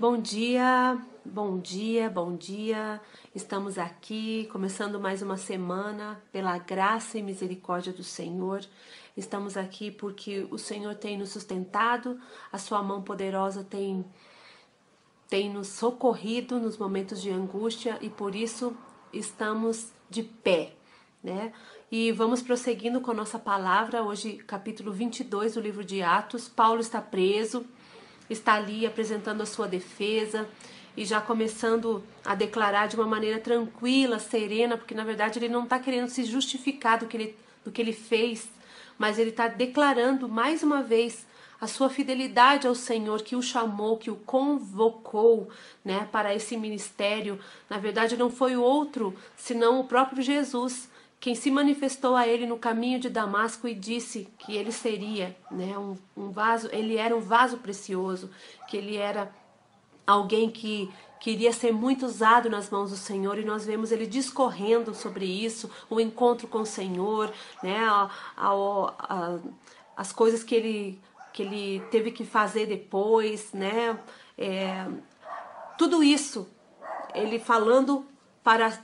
Bom dia, bom dia, bom dia. Estamos aqui, começando mais uma semana, pela graça e misericórdia do Senhor. Estamos aqui porque o Senhor tem nos sustentado, a sua mão poderosa tem nos socorrido nos momentos de angústia e por isso estamos de pé, né? E vamos prosseguindo com a nossa palavra, hoje capítulo 22 do livro de Atos. Paulo está preso, está ali apresentando a sua defesa e já começando a declarar de uma maneira tranquila, serena, porque na verdade ele não está querendo se justificar do que ele fez, mas ele está declarando mais uma vez a sua fidelidade ao Senhor que o chamou, que o convocou, né, para esse ministério. Na verdade não foi o outro, senão o próprio Jesus, quem se manifestou a ele no caminho de Damasco e disse que ele seria, né, um vaso, ele era um vaso precioso, que ele era alguém que queria ser muito usado nas mãos do Senhor, e nós vemos ele discorrendo sobre isso, o encontro com o Senhor, né, as coisas que ele teve que fazer depois, né, tudo isso, ele falando para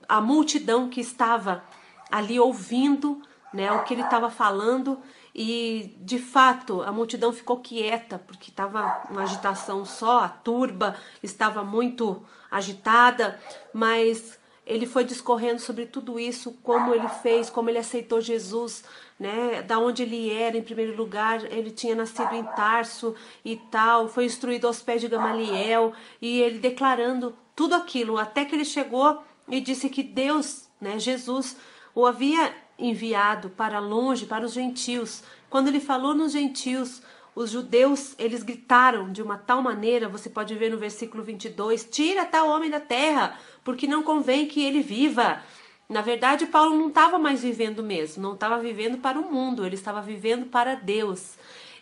a multidão que estava ali ouvindo, né, o que ele estava falando, e de fato a multidão ficou quieta, porque estava uma agitação só, a turba estava muito agitada, mas ele foi discorrendo sobre tudo isso, como ele fez, como ele aceitou Jesus, né, da onde ele era. Em primeiro lugar, ele tinha nascido em Tarso e tal, foi instruído aos pés de Gamaliel, e ele declarando tudo aquilo, até que ele chegou e disse que Deus, né, Jesus, o havia enviado para longe, para os gentios. Quando ele falou nos gentios, os judeus, eles gritaram de uma tal maneira, você pode ver no versículo 22, tira tal homem da terra, porque não convém que ele viva. Na verdade, Paulo não estava mais vivendo mesmo, não estava vivendo para o mundo, ele estava vivendo para Deus.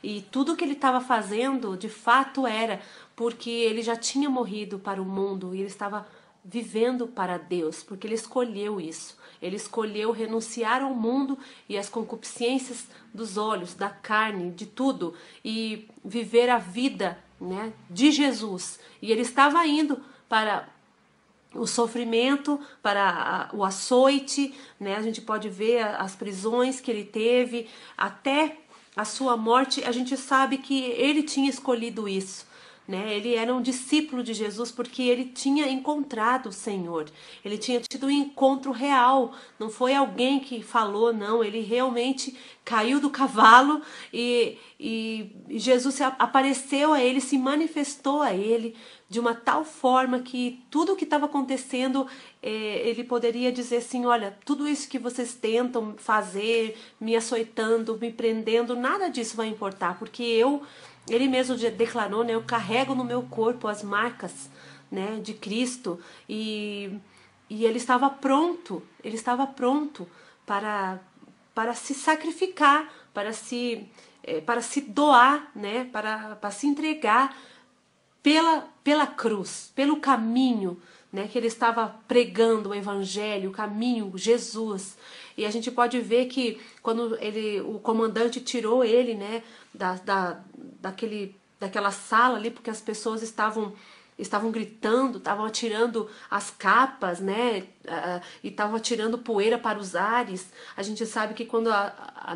E tudo que ele estava fazendo, de fato, era porque ele já tinha morrido para o mundo e ele estava vivendo para Deus, porque ele escolheu isso. Ele escolheu renunciar ao mundo e às concupiscências dos olhos, da carne, de tudo, e viver a vida, né, de Jesus. E ele estava indo para o sofrimento, para o açoite, né? A gente pode ver as prisões que ele teve, até a sua morte. A gente sabe que ele tinha escolhido isso, né? Ele era um discípulo de Jesus porque ele tinha encontrado o Senhor, ele tinha tido um encontro real, não foi alguém que falou, não, ele realmente caiu do cavalo e Jesus apareceu a ele, se manifestou a ele de uma tal forma que tudo o que estava acontecendo, ele poderia dizer assim, olha, tudo isso que vocês tentam fazer, me açoitando, me prendendo, nada disso vai importar, porque ele mesmo declarou, né, eu carrego no meu corpo as marcas, né, de Cristo, e ele estava pronto para se sacrificar, para se doar, né, para se entregar pela cruz, pelo caminho, né, que ele estava pregando, o evangelho, o caminho, Jesus. E a gente pode ver que quando o comandante tirou ele, né, daquela sala ali, porque as pessoas estavam gritando, estavam atirando as capas, né, e estavam atirando poeira para os ares. A gente sabe que quando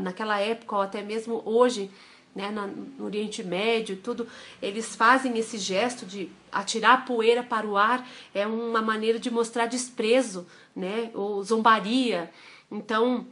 naquela época, ou até mesmo hoje, né, no Oriente Médio, tudo, eles fazem esse gesto de atirar poeira para o ar, é uma maneira de mostrar desprezo, né, ou zombaria. Então,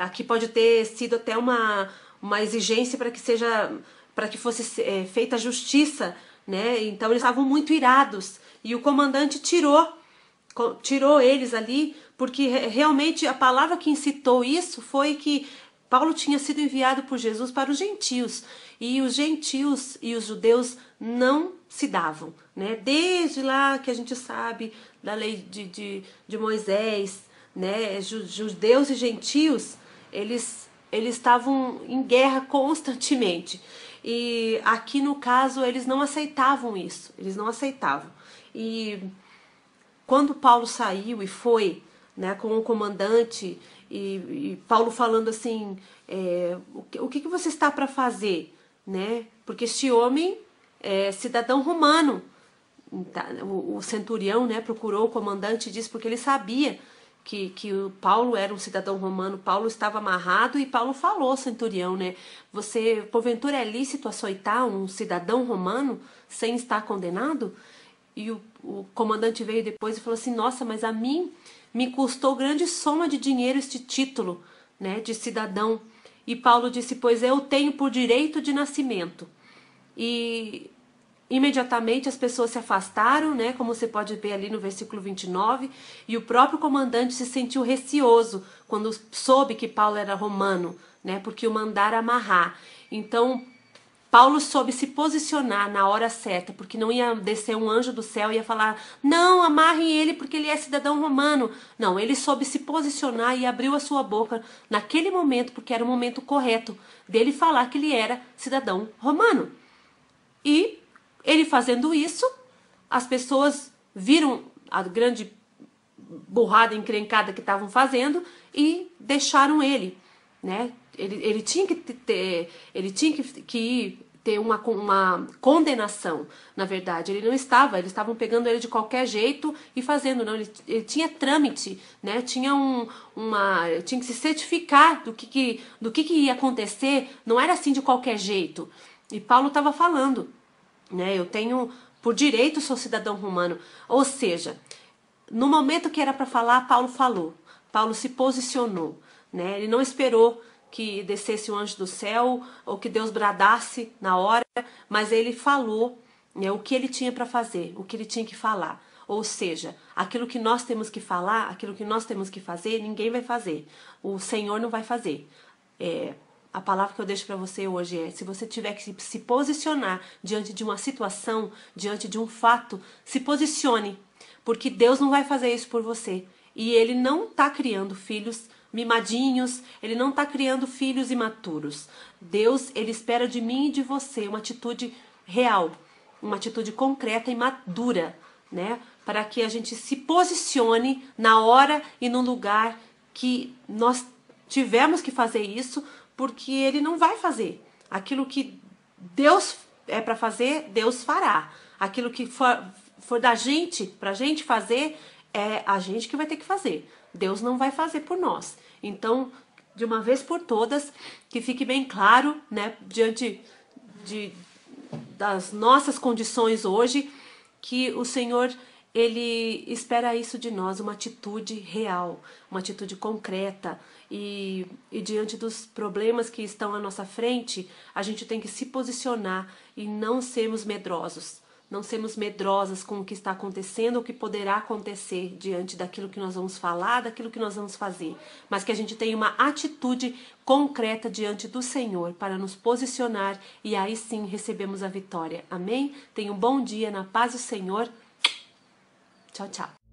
aqui pode ter sido até uma exigência para que fosse feita justiça, né? Então eles estavam muito irados e o comandante tirou eles ali, porque realmente a palavra que incitou isso foi que Paulo tinha sido enviado por Jesus para os gentios, e os gentios e os judeus não se davam, né? Desde lá que a gente sabe da lei de Moisés, né? Judeus e gentios, eles estavam em guerra constantemente. E aqui no caso eles não aceitavam isso, eles não aceitavam. E quando Paulo saiu e foi, né, com o comandante, e Paulo falando assim, o que você está para fazer, né? Porque este homem, cidadão romano. O centurião, né, procurou o comandante e disse porque ele sabia que o Paulo era um cidadão romano. Paulo estava amarrado e Paulo falou ao centurião, né, você porventura é lícito açoitar um cidadão romano sem estar condenado? E o comandante veio depois e falou assim, nossa, mas a mim me custou grande soma de dinheiro este título, né, de cidadão. E Paulo disse, pois eu tenho por direito de nascimento. E imediatamente as pessoas se afastaram, né, como você pode ver ali no versículo 29, e o próprio comandante se sentiu receoso quando soube que Paulo era romano, né, porque o mandaram amarrar. Então, Paulo soube se posicionar na hora certa, porque não ia descer um anjo do céu e ia falar, não, amarrem ele porque ele é cidadão romano. Não, ele soube se posicionar e abriu a sua boca naquele momento, porque era o momento correto dele falar que ele era cidadão romano. E ele fazendo isso, as pessoas viram a grande burrada encrencada que estavam fazendo e deixaram ele, né? Ele tinha que ter uma condenação, na verdade. Ele não estava, eles estavam pegando ele de qualquer jeito e fazendo, não. Ele tinha trâmite, né? Tinha tinha que se certificar do que ia acontecer. Não era assim de qualquer jeito. E Paulo estava falando, né? Eu tenho, por direito, sou cidadão romano. Ou seja, no momento que era para falar, Paulo falou. Paulo se posicionou, né? Ele não esperou que descesse o anjo do céu ou que Deus bradasse na hora, mas ele falou, né, o que ele tinha para fazer, o que ele tinha que falar. Ou seja, aquilo que nós temos que falar, aquilo que nós temos que fazer, ninguém vai fazer. O Senhor não vai fazer. A palavra que eu deixo para você hoje é, se você tiver que se posicionar diante de uma situação, diante de um fato, se posicione, porque Deus não vai fazer isso por você. E Ele não está criando filhos mimadinhos, Ele não está criando filhos imaturos. Deus, Ele espera de mim e de você uma atitude real, uma atitude concreta e madura, né? Para que a gente se posicione na hora e no lugar que nós tivemos que fazer isso, porque Ele não vai fazer. Aquilo que Deus é para fazer, Deus fará. Aquilo que for da gente, pra gente fazer, é a gente que vai ter que fazer. Deus não vai fazer por nós. Então, de uma vez por todas, que fique bem claro, né, diante das nossas condições hoje, que o Senhor, Ele espera isso de nós, uma atitude real, uma atitude concreta. E diante dos problemas que estão à nossa frente, a gente tem que se posicionar e não sermos medrosos. Não sermos medrosas com o que está acontecendo ou o que poderá acontecer diante daquilo que nós vamos falar, daquilo que nós vamos fazer. Mas que a gente tenha uma atitude concreta diante do Senhor para nos posicionar e aí sim recebemos a vitória. Amém? Tenha um bom dia na paz do Senhor. Tchau, tchau.